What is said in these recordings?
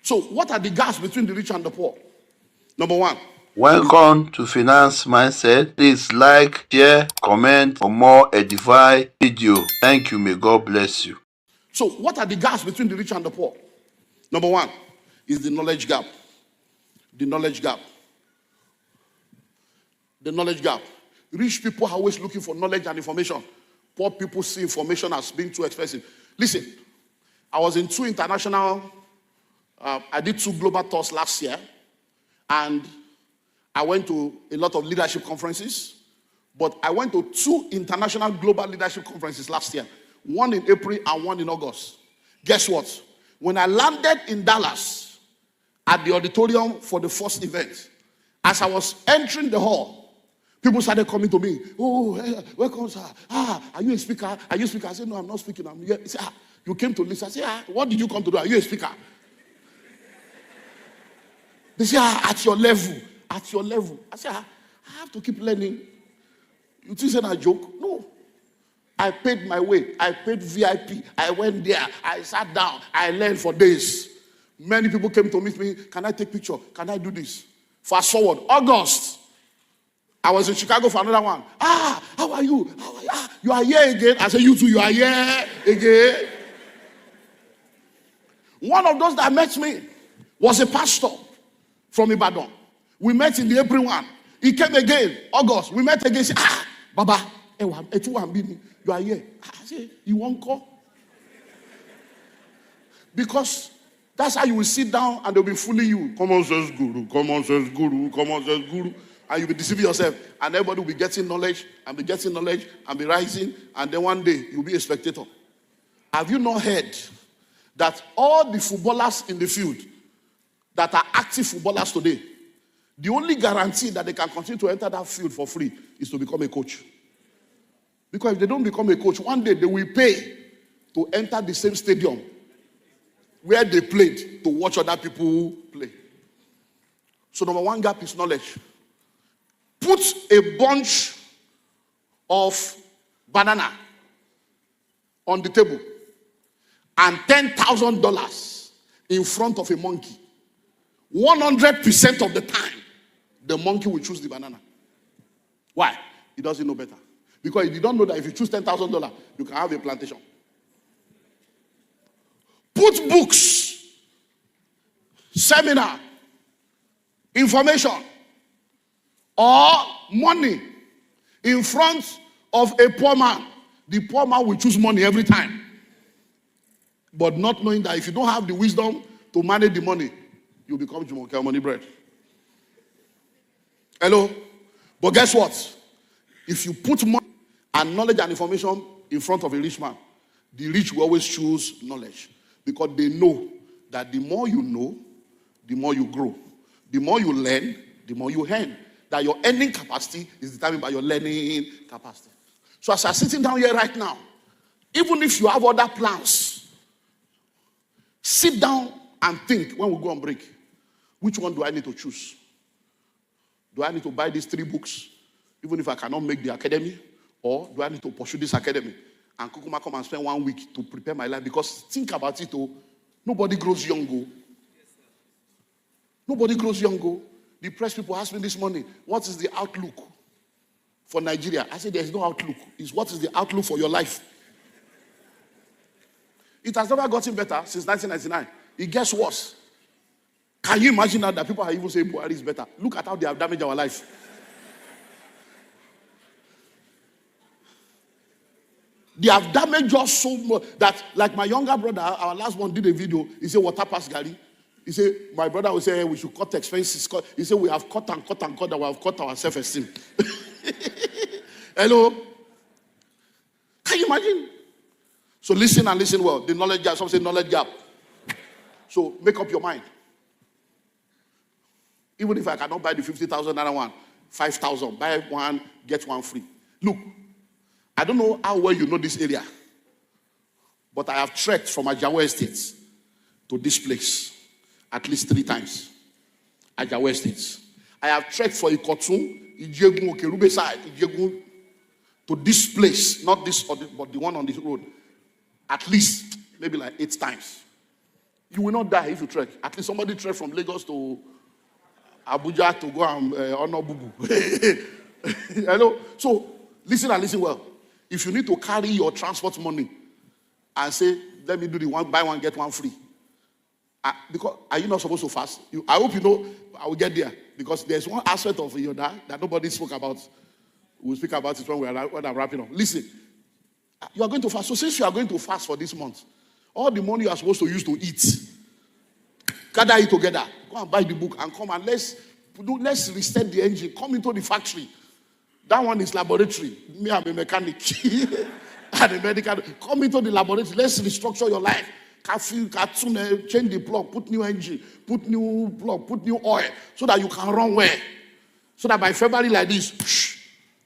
So what are the gaps between the rich and the poor? Number one. Welcome to Finance Mindset. Please like, share, comment for more edify video. Thank you. May God bless you. So what are the gaps between the rich and the poor? Number one is the knowledge gap. The knowledge gap. The knowledge gap. Rich people are always looking for knowledge and information. Poor people see information as being too expensive. Listen, I was in I did 2 global tours last year, and I went to a lot of leadership conferences, but I went to 2 international global leadership conferences last year, one in April and one in August. Guess what? When I landed in Dallas at the auditorium for the first event, as I was entering the hall, people started coming to me. Oh, welcome, sir. Are you a speaker? Are you a speaker? I said, no, I'm not speaking. I'm here. He said, you came to listen. I said, what did you come to do? Are you a speaker? They say, at your level. At your level. I said, I have to keep learning. You think it's a joke? No. I paid my way. I paid VIP. I went there. I sat down. I learned for days. Many people came to meet me. Can I take picture? Can I do this? Fast forward. August. I was in Chicago for another one. How are you? How are you? You are here again. I said, you too, you are here again. One of those that met me was a pastor from Ibadan. We met in the April one. He came again, August. We met again. He said, Baba, you are here. I said, you won't call? Because that's how you will sit down and they'll be fooling you. Come on, says guru. Come on, says guru. Come on, says guru. And you'll be deceiving yourself. And everybody will be getting knowledge and be getting knowledge and be rising. And then one day, you'll be a spectator. Have you not heard that all the footballers in the field that are active footballers today, the only guarantee that they can continue to enter that field for free is to become a coach? Because if they don't become a coach, one day they will pay to enter the same stadium where they played to watch other people play. So number one gap is knowledge. Put a bunch of banana on the table and $10,000 in front of a monkey. 100% of the time, the monkey will choose the banana. Why? He doesn't know better. Because he don't know that if you choose $10,000, you can have a plantation. Put books, seminar, information, or money in front of a poor man. The poor man will choose money every time. But not knowing that if you don't have the wisdom to manage the money, you become Jumoke money bread. Hello? But guess what? If you put money and knowledge and information in front of a rich man, the rich will always choose knowledge. Because they know that the more you know, the more you grow. The more you learn, the more you earn. That your earning capacity is determined by your learning capacity. So as I'm sitting down here right now, even if you have other plans, sit down and think when we go on break, which one do I need to choose? Do I need to buy these 3 books, even if I cannot make the academy? Or do I need to pursue this academy and Kukuma come and spend 1 week to prepare my life? Because think about it, nobody grows young. Nobody grows young. The press people ask me this morning, what is the outlook for Nigeria? I said, there is no outlook. It's what is the outlook for your life? It has never gotten better since 1999. It gets worse. Can you imagine that people are even saying Buhari is better? Look at how they have damaged our life. They have damaged us so much that, like my younger brother, our last one did a video. He said, water pass Gary. He said, my brother will say, we should cut expenses. He said, we have cut and cut and cut, that we have cut our self-esteem. Hello? Can you imagine? So listen and listen well. The knowledge gap, some say knowledge gap. So make up your mind. Even if I cannot buy the 50,000 one, 5,000, buy one, get one free. Look, I don't know how well you know this area, but I have trekked from Ajawa Estates to this place at least 3 times. Ajawa Estates. I have trekked for Ikotun, Ijegun, Okerube side, Ijegun, to this place, not this, but the one on this road, at least maybe like 8 times. You will not die if you trek. At least somebody trek from Lagos to Abuja to go and honor Bubu. Hello? So, listen and listen well. If you need to carry your transport money and say, let me do the one, buy one, get one free. Because are you not supposed to fast? I hope you know, I will get there. Because there's one aspect of your that nobody spoke about. We'll speak about it when I'm wrapping up. Listen, you are going to fast. So since you are going to fast for this month, all the money you are supposed to use to eat, gather it together. Go and buy the book and come and let's reset the engine. Come into the factory. That one is laboratory. Me, I'm a mechanic. And a medical. Come into the laboratory. Let's restructure your life. Change the plug, put new engine, put new plug, put new oil, so that you can run well. So that by February like this,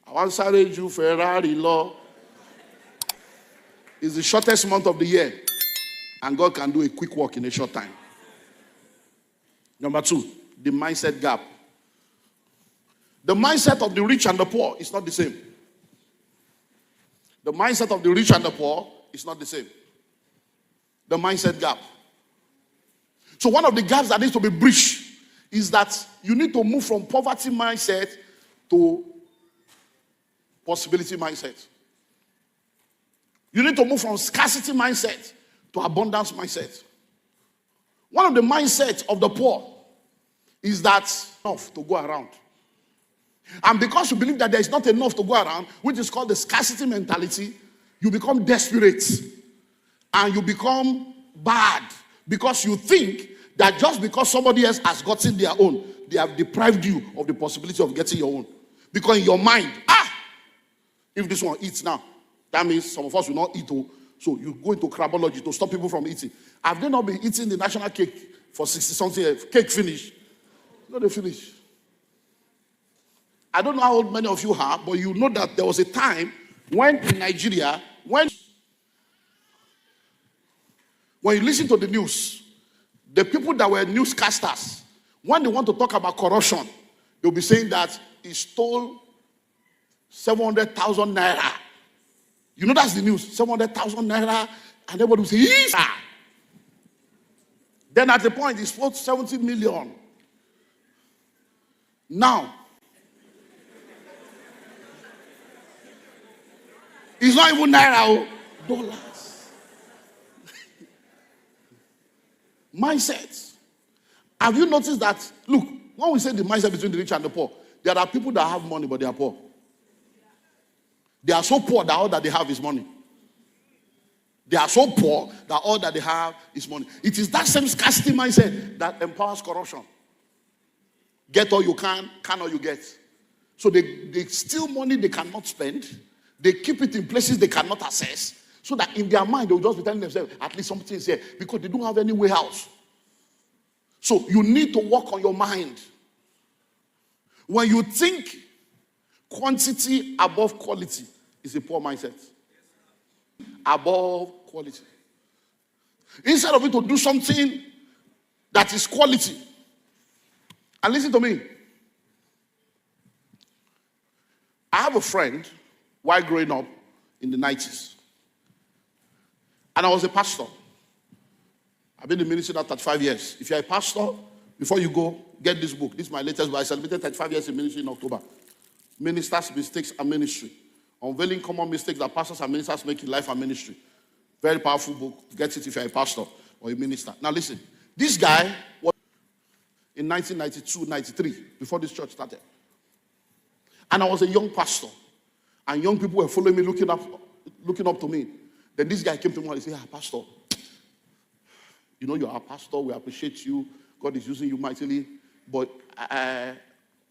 I want to say you Ferrari law. It's the shortest month of the year. And God can do a quick work in a short time. Number 2, the mindset gap. The mindset of the rich and the poor is not the same. The mindset of the rich and the poor is not the same. The mindset gap. So one of the gaps that needs to be bridged is that you need to move from poverty mindset to possibility mindset. You need to move from scarcity mindset to abundance mindset. One of the mindsets of the poor is that enough to go around. And because you believe that there is not enough to go around, which is called the scarcity mentality, you become desperate and you become bad because you think that just because somebody else has gotten their own, they have deprived you of the possibility of getting your own. Because in your mind, if this one eats now, that means some of us will not eat. So you go into crabology to stop people from eating. Have they not been eating the national cake for 60-something years? Cake finished. No, they finish. I don't know how old many of you are, but you know that there was a time when in Nigeria, when you listen to the news, the people that were newscasters, when they want to talk about corruption, they'll be saying that he stole 700,000 naira. You know that's the news, 700,000 naira, and everybody will say, yes. Then at the point, he stole 70 million. Now, it's not even naira, dollars. Mindset. Have you noticed that? Look, when we say the mindset between the rich and the poor, there are people that have money, but they are poor. They are so poor that all that they have is money. They are so poor that all that they have is money. It is that same scarcity mindset that empowers corruption. Get all you can all you get. So they steal money they cannot spend. They keep it in places they cannot access. So that in their mind, they'll just be telling themselves, at least something is here. Because they don't have any way out. So you need to work on your mind. When you think quantity above quality is a poor mindset. Above quality. Instead of it to do something that is quality. And listen to me. I have a friend while growing up in the 90s. And I was a pastor. I've been in ministry now 35 years. If you're a pastor, before you go, get this book. This is my latest book. I celebrated 35 years in ministry in October. Ministers' Mistakes and Ministry. Unveiling common mistakes that pastors and ministers make in life and ministry. Very powerful book. Get it if you're a pastor or a minister. Now listen. This guy was in 1992, 93, before this church started. And I was a young pastor. And young people were following me, looking up to me. Then this guy came to me and he said, Pastor, you know you're our pastor. We appreciate you. God is using you mightily. But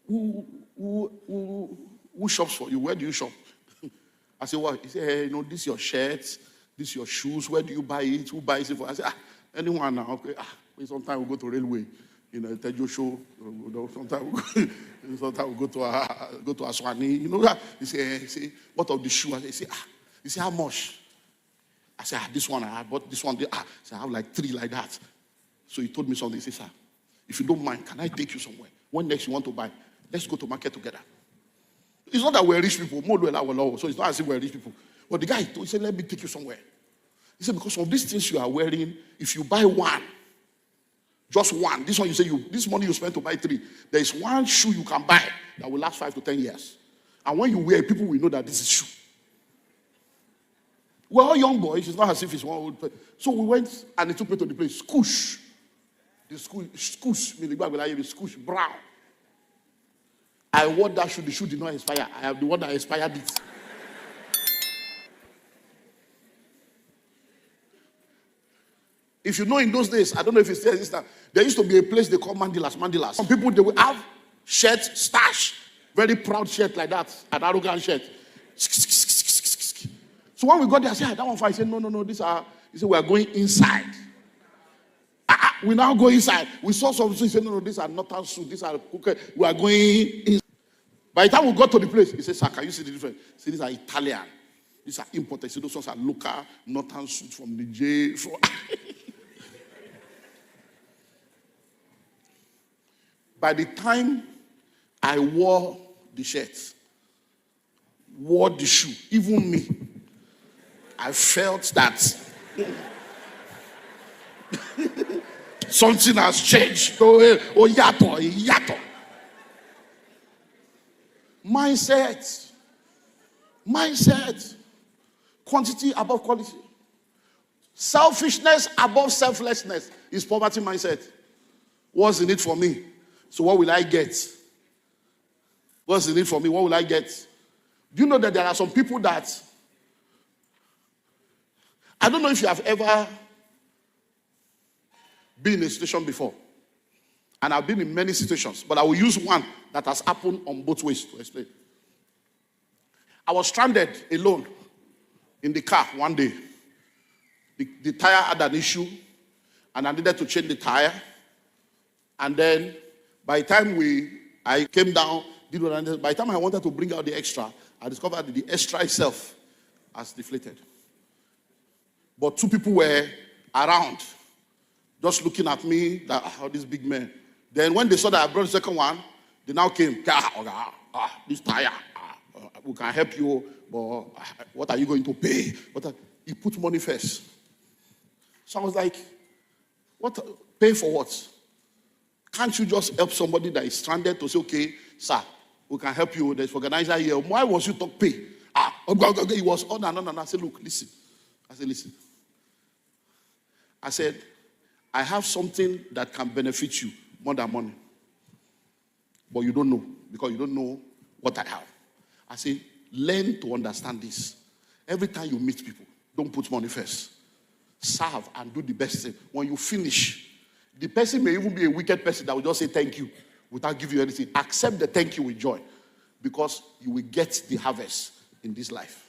who shops for you? Where do you shop? I said, what? He said, hey, this is your shirt. This is your shoes. Where do you buy it? Who buys it for? I said, anyone now. Okay. Sometimes we go to railway. Tejo show. Sometimes we go to Aswani. You know that? He said, what of the shoe? He said, how much? I said, this one I bought this one. I said, I have like 3 like that. So he told me something. He said, sir, if you don't mind, can I take you somewhere? When next you want to buy? Let's go to market together. It's not that we're rich people. So it's not as if we're rich people. But the guy he said, let me take you somewhere. He said, because of these things you are wearing, if you buy one, Just one. This one you say this money you spend to buy 3. There is one shoe you can buy that will last 5 to 10 years. And when you wear it, people will know that this is shoe. We're all young boys. It's not as if it's one old person. So we went and he took me to the place. Scoosh. The scoosh, brown. I wore that shoe. The shoe did not expire. I have the one that expired it. If you know in those days, I don't know if it still exists now, there used to be a place they call Mandilas. Some people, they will have shirt, stash, very proud shirt like that, an arrogant shirt. So when we got there, I said, that one fine. I said, no, he said, we are going inside. We now go inside. We saw something. He said, no, these are not our suit. These are cooker. We are going inside. By the time we got to the place, he said, sir, can you see the difference? See, these are Italian. These are imported. See, those ones are local, northern suit from the J. By the time I wore the shirt, wore the shoe, even me, I felt that something has changed. Oh, yato. Mindset. Quantity above quality. Selfishness above selflessness is poverty mindset. What's in it for me? So what will I get? What's in it for me? What will I get? Do you know that there are some people that, I don't know if you have ever been in a situation before. And I've been in many situations, but I will use one that has happened on both ways to explain. I was stranded alone in the car one day. The tire had an issue, and I needed to change the tire. And then by the time I came down, by the time I wanted to bring out the extra, I discovered that the extra itself has deflated. But 2 people were around, just looking at me, that this big man. Then when they saw that I brought the second one, they now came, this tire, we can help you, but what are you going to pay? He put money first. So I was like, pay for what? Can't you just help somebody that is stranded to say, okay, sir, we can help you. There's organizer here. Why was you talk pay? He was on and on. And I said, look, listen. I said, I have something that can benefit you more than money. But you don't know, because you don't know what I have. I say, learn to understand this. Every time you meet people, don't put money first. Serve and do the best thing. When you finish, the person may even be a wicked person that will just say thank you without giving you anything. Accept the thank you with joy, because you will get the harvest in this life.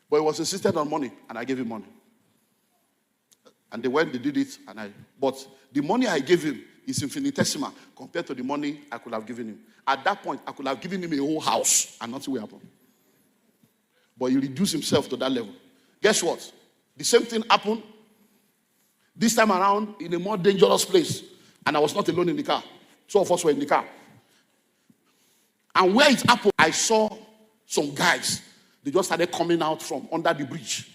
But he was insisted on money, and I gave him money. And they did it, but the money I gave him is infinitesimal compared to the money I could have given him. At that point, I could have given him a whole house, and nothing will happen. But he reduced himself to that level. Guess what? The same thing happened this time around in a more dangerous place. And I was not alone in the car. 2 of us were in the car. And where it happened, I saw some guys. They just started coming out from under the bridge.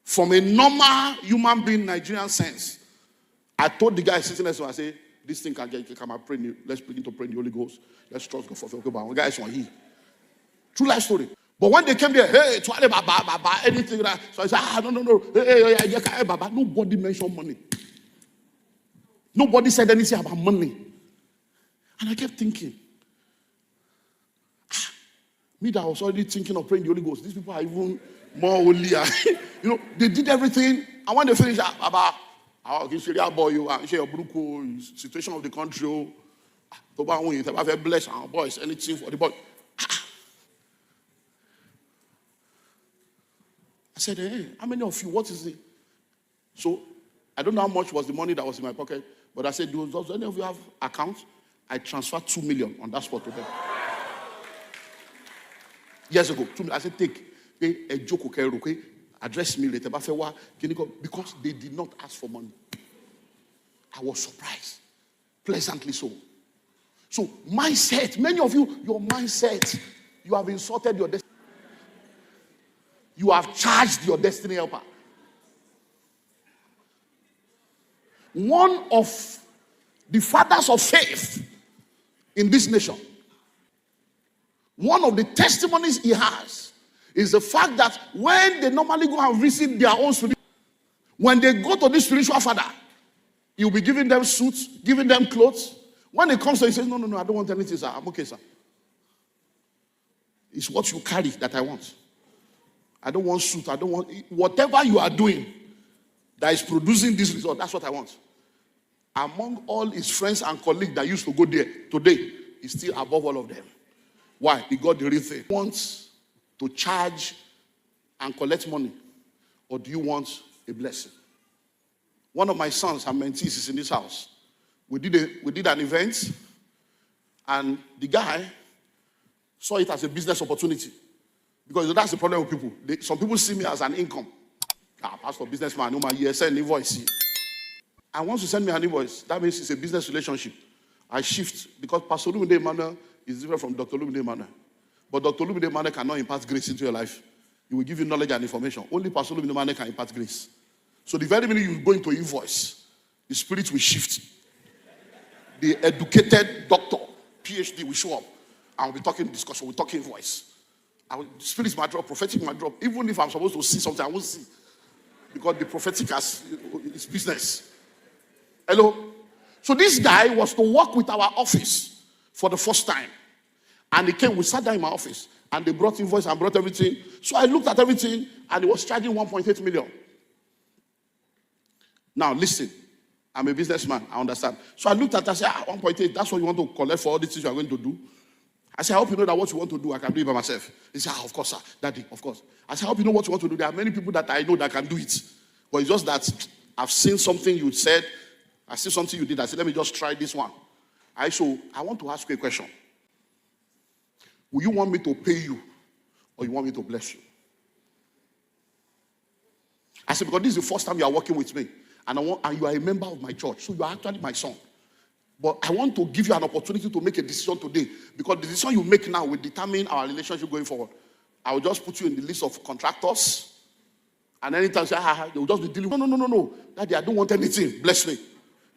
From a normal human being Nigerian sense, I told the guy sitting next to me, I said, this thing can come and pray. Let's begin to pray in the Holy Ghost. Let's trust God for faith. But guys want here. True life story. But when they came there, hey, anything like that. So I said, no. Hey, Baba. Nobody mentioned money. Nobody said anything about money. And I kept thinking, me that was already thinking of praying the Holy Ghost. These people are even more holy. They did everything. And when they finished, Baba, I share boy, you share your bruku, situation of the country. To bless our boys, anything for the boy. I said, hey, how many of you, what is it? So, I don't know how much was the money that was in my pocket, but I said, does any of you have accounts? I transferred 2 million on that spot to them. Years ago, 2 million. I said, take a joke, okay, address me later. Because they did not ask for money. I was surprised. Pleasantly so. So, mindset, many of you, your mindset, you have insulted your destiny. You have charged your destiny helper. one of the fathers of faith in this nation, one of the testimonies he has is the fact that when they normally go and visit their own spiritual, when they go to this spiritual father, he'll be giving them suits, giving them clothes. When it comes to, he says, no, I don't want anything, sir. I'm okay, sir. It's what you carry that I want. I don't want suit. I don't want whatever you are doing that is producing this result. That's what I want. Among all his friends and colleagues that used to go there, today, he's still above all of them. Why? He got the real thing. He wants to charge and collect money, or do you want a blessing? One of my sons and mentees is in this house. We did an event, and the guy saw it as a business opportunity. Because that's the problem with people. Some people see me as an income. Pastor, businessman, send invoice. And once you send me an invoice, that means it's a business relationship. I shift, because Pastor Olumide Emmanuel is different from Dr. Olumide Emmanuel. But Dr. Olumide Emmanuel cannot impart grace into your life. He will give you knowledge and information. Only Pastor Olumide Emmanuel can impart grace. So the very minute you go into invoice, the spirit will shift. The educated doctor, PhD, will show up. And we'll be talking discussion, we'll talk invoice. The spirit might drop, prophetic might drop. Even if I'm supposed to see something, I won't see. Because the prophetic is business. Hello? So this guy was to work with our office for the first time. And he came, we sat down in my office, and they brought invoice and brought everything. So I looked at everything, and he was charging 1.8 million. Now listen, I'm a businessman, I understand. So I looked at it, I said, 1.8, that's what you want to collect for all these things you are going to do? I said, I hope you know that what you want to do, I can do it by myself. He said, of course, sir, Daddy, of course. I said, I hope you know what you want to do. There are many people that I know that can do it. But it's just that I've seen something you said, I see something you did. I said, let me just try this one. I want to ask you a question. Will you want me to pay you, or you want me to bless you? I said, because this is the first time you are working with me, and you are a member of my church, so you are actually my son. But I want to give you an opportunity to make a decision today, because the decision you make now will determine our relationship going forward. I will just put you in the list of contractors, and anytime you say, they will just be dealing with, no, Daddy, I don't want anything, bless me.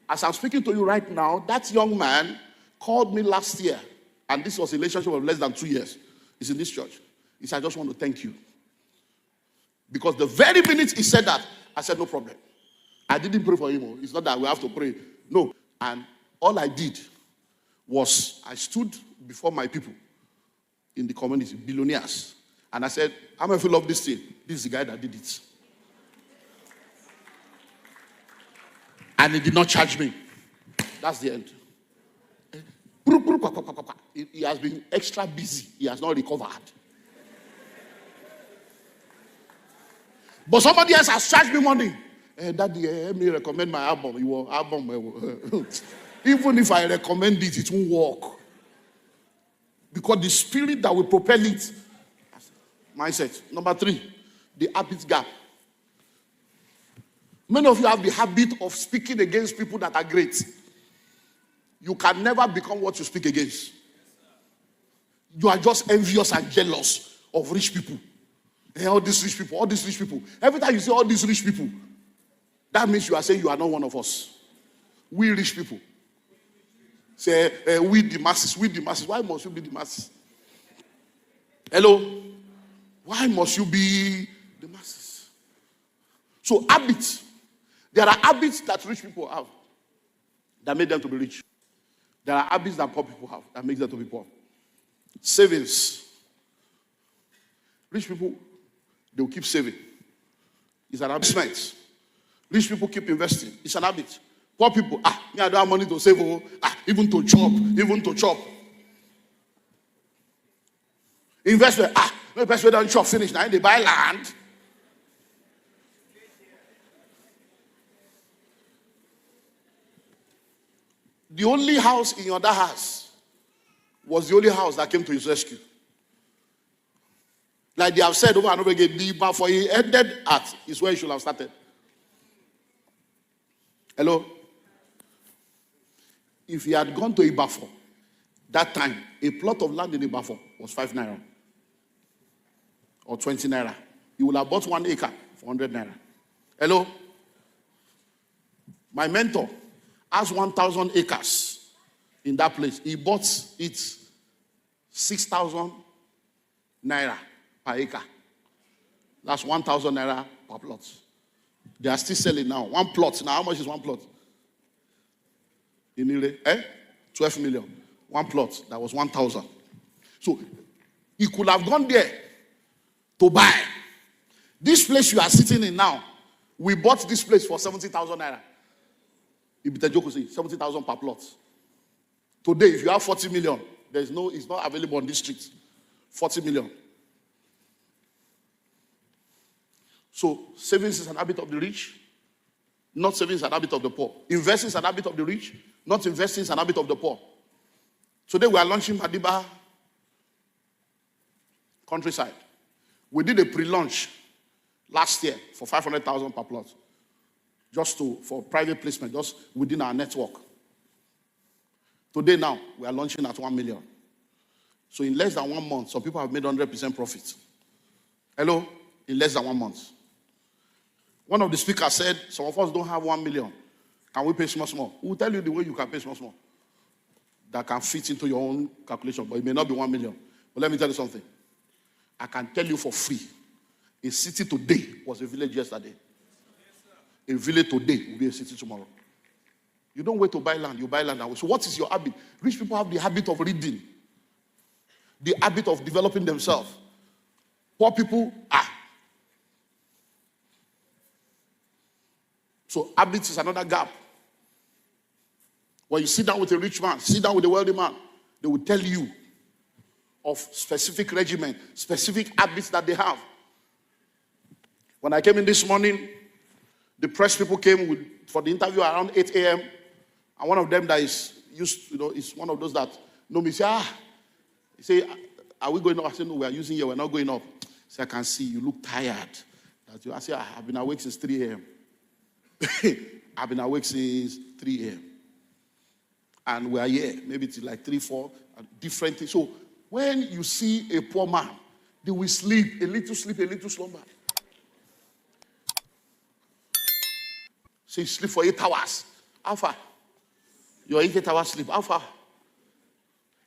As I'm speaking to you right now, that young man called me last year, and this was a relationship of less than 2 years. He's in this church. He said, I just want to thank you. Because the very minute he said that, I said, no problem. I didn't pray for him. It's not that we have to pray. No. And all I did was I stood before my people in the community, billionaires, and I said, how many of you love this thing? This is the guy that did it. And he did not charge me. That's the end. He has been extra busy. He has not recovered. But somebody else has charged me money. Daddy, let me recommend my album. Your album. Even if I recommend it, it won't work. Because the spirit that will propel it. Mindset. Number 3, the habit gap. Many of you have the habit of speaking against people that are great. You can never become what you speak against. You are just envious and jealous of rich people. All these rich people. Every time you say all these rich people, that means you are saying you are not one of us. We rich people. Say, we the masses. Why must you be the masses? Hello? Why must you be the masses? So habits. There are habits that rich people have that make them to be rich. There are habits that poor people have that make them to be poor. Savings. Rich people, they will keep saving. It's an habit. Rich people keep investing. It's an habit. Poor people, me, I don't have money to save, even to chop. Investment, no person don't chop finish. Now they buy land. The only house in your house was the only house that came to his rescue. Like they have said over and over again, the bar for he ended at is where he should have started. Hello? If he had gone to Ibafo, that time, a plot of land in Ibafo was 5 naira or 20 naira. He would have bought 1 acre for 100 naira. Hello? My mentor has 1,000 acres in that place. He bought it 6,000 naira per acre. That's 1,000 naira per plot. They are still selling now. One plot. Now, how much is one plot? In Ile, 12 million. One plot. That was 1,000. So, he could have gone there to buy. This place you are sitting in now, we bought this place for 70,000 naira. Ibita 70,000 per plot. Today, if you have 40 million, it's not available on this street. 40 million. So, savings is an habit of the rich, not saving is an habit of the poor. Investing is an habit of the rich, not investing is an habit of the poor. Today, we are launching Madiba Countryside. We did a pre-launch last year for 500,000 per plot, for private placement, just within our network. Today now, we are launching at 1 million. So in less than 1 month, some people have made 100% profit. Hello? In less than 1 month. One of the speakers said, some of us don't have 1 million. Can we pay small? We'll tell you the way you can pay small. That can fit into your own calculation, but it may not be 1 million. But let me tell you something. I can tell you for free. A city today was a village yesterday. A village today will be a city tomorrow. You don't wait to buy land, you buy land now. So what is your habit? Rich people have the habit of reading. The habit of developing themselves. Poor people are. So habits is another gap. When you sit down with a rich man, sit down with a wealthy man, they will tell you of specific regimen, specific habits that they have. When I came in this morning, the press people came for the interview around 8 a.m. And one of them that is is one of those that know me, say, he say, are we going up? I said, no, we are using here, we're not going up. He said, I can see you look tired. I said, I've been awake since 3 a.m. I've been awake since 3 a.m. And we are here, maybe it's like 3, 4, different things. So when you see a poor man, they will sleep, a little slumber. So you sleep for 8 hours. How far? Your 8 hours sleep. How far?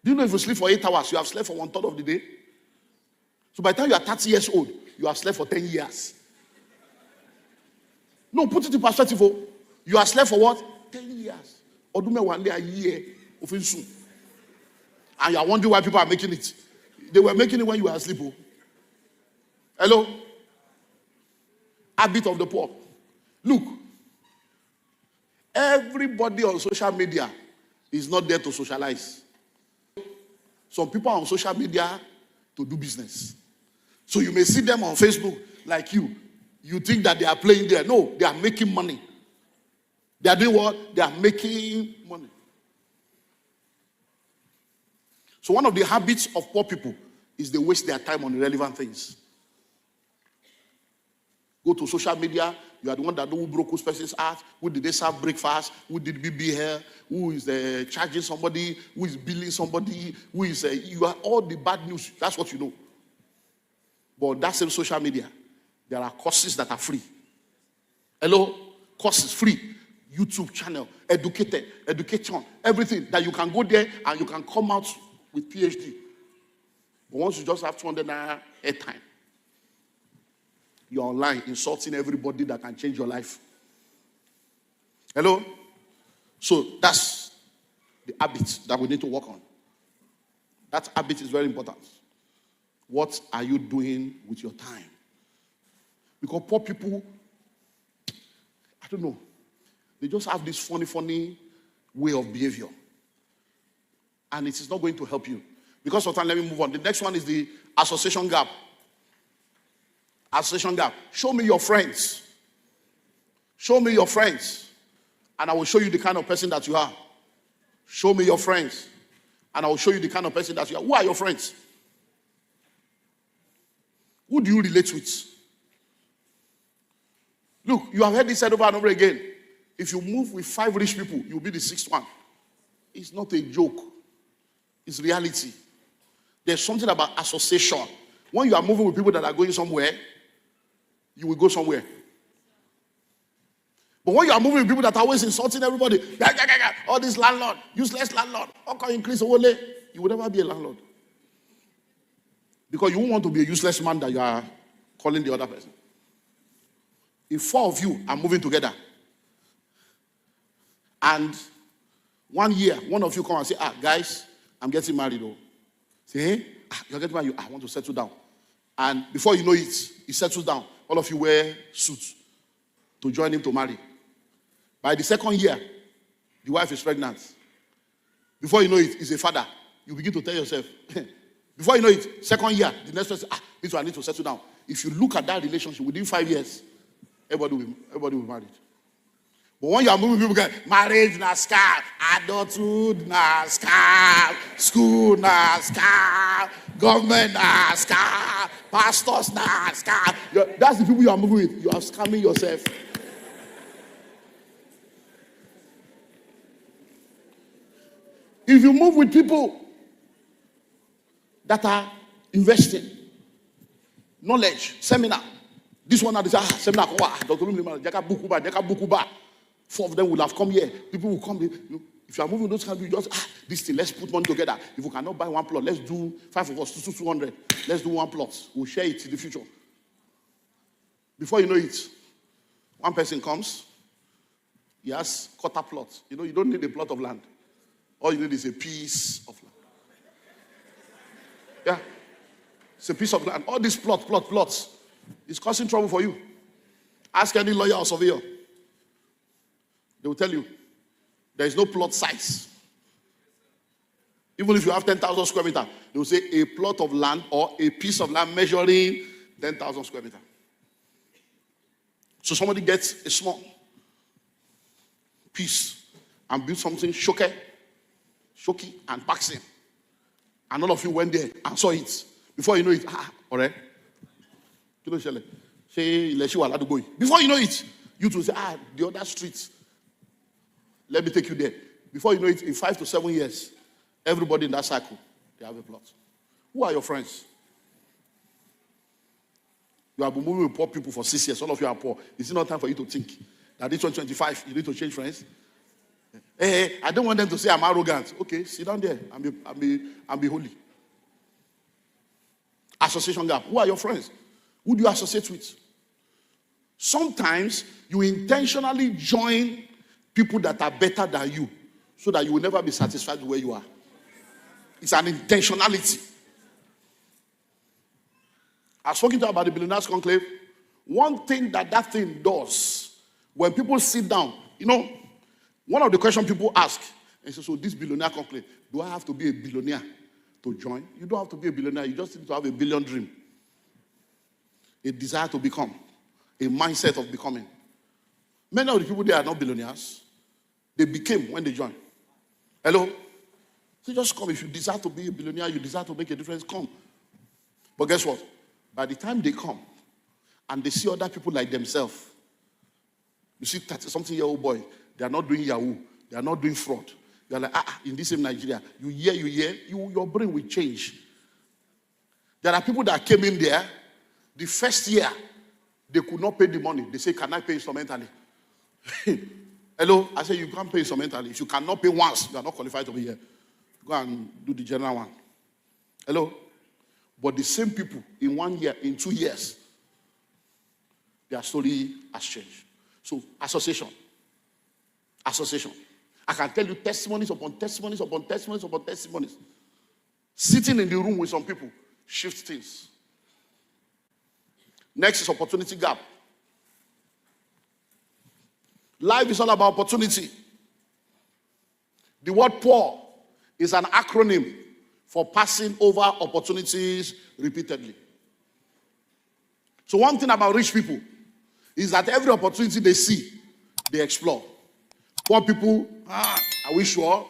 Do you know if you sleep for 8 hours, you have slept for 1/3 of the day? So by the time you are 30 years old, you have slept for 10 years. No, put it in perspective. You have slept for what? 10 years. Odume one day a year of insu. And you are wondering why people are making it. They were making it when you were asleep. Hello? Habit of the poor. Look. Everybody on social media is not there to socialize. Some people are on social media to do business. So you may see them on Facebook like you. You think that they are playing there. No, they are making money. They are doing what? They are making money. So one of the habits of poor people is they waste their time on irrelevant things. Go to social media. You are the one that know who broke whose person's heart, who did they serve breakfast, who did BB hair, who is charging somebody, who is billing somebody, who is, you are all the bad news. That's what you know. But that same social media, there are courses that are free. Hello? Courses free. YouTube channel, education, everything that you can go there and you can come out with PhD. But once you just have 200 naira airtime, you're online insulting everybody that can change your life. Hello? So that's the habit that we need to work on. That habit is very important. What are you doing with your time? Because poor people, I don't know, they just have this funny way of behavior. And it is not going to help you. Because of time, let me move on. The next one is the association gap. Association gap. Show me your friends. Show me your friends. And I will show you the kind of person that you are. Show me your friends. And I will show you the kind of person that you are. Who are your friends? Who do you relate with? Look, you have heard this said over and over again. If you move with 5 rich people, you'll be the 6th one. It's not a joke. It's reality. There's something about association. When you are moving with people that are going somewhere, you will go somewhere. But when you are moving with people that are always insulting everybody, all this landlord, useless landlord, how can you increase Owole? You will never be a landlord. Because you won't want to be a useless man that you are calling the other person. If 4 of you are moving together, and 1 year, one of you come and say, guys, I'm getting married. Say, hey, you're getting married, I want to settle down. And before you know it, he settles down. All of you wear suits to join him to marry. By the 2nd year, the wife is pregnant. Before you know it, he's a father. You begin to tell yourself, before you know it, 2nd year, the next person, this one I need to settle down. If you look at that relationship within 5 years, everybody will be married. But when you are moving people, marriage na scam, adulthood na scam, school na scam, government na scam, pastors na scam. That's the people you are moving with. You are scamming yourself. If you move with people that are investing, knowledge, seminar, this one, seminar, Dr. Bukuba, 4 of them will have come here. People will come. If you are moving those countries, just this thing, let's put money together. If we cannot buy 1 plot, let's do 5 of us, 200. Let's do 1 plot. We'll share it in the future. Before you know it, one person comes, he has quarter plot. You don't need a plot of land. All you need is a piece of land. Yeah. It's a piece of land. All these plots, is causing trouble for you. Ask any lawyer or surveyor. They will tell you, there is no plot size. Even if you have 10,000 square meters, they will say a plot of land or a piece of land measuring 10,000 square meters. So somebody gets a small piece and builds something shoky, and packs in. And all of you went there and saw it. Before you know it, alright. Before you know it, you two say, the other street. Let me take you there. Before you know it, in 5 to 7 years, everybody in that cycle, they have a plot. Who are your friends? You have been moving with poor people for 6 years. All of you are poor. Is it not time for you to think that this 125, you need to change friends? Hey, I don't want them to say I'm arrogant. Okay, sit down there and be holy. Association gap. Who are your friends? Who do you associate with? Sometimes you intentionally join people that are better than you so that you will never be satisfied with where you are. It's an intentionality. I was talking to you about the Billionaires Conclave. One thing that thing does, when people sit down, one of the questions people ask, and so this Billionaire Conclave, do I have to be a billionaire to join? You don't have to be a billionaire. You just need to have a billion dream. A desire to become. A mindset of becoming. Many of the people there are not billionaires. They became when they joined. Hello? So just come. If you desire to be a billionaire, you desire to make a difference, come. But guess what? By the time they come and they see other people like themselves, you see 30-something-year-old boy, they are not doing Yahoo, they are not doing fraud. You are like, in this same Nigeria, you hear, your brain will change. There are people that came in there, the first year, they could not pay the money. They say, can I pay instrumentally? Hello? I say, you can't pay instrumentally. If you cannot pay once, you are not qualified to be here. Go and do the general one. Hello? But the same people, in 1 year, in 2 years, their story has changed. So, association. I can tell you testimonies upon testimonies upon testimonies upon testimonies. Sitting in the room with some people shifts things. Next is opportunity gap. Life is all about opportunity. The word poor is an acronym for passing over opportunities repeatedly. So one thing about rich people is that every opportunity they see, they explore. Poor people, are we sure?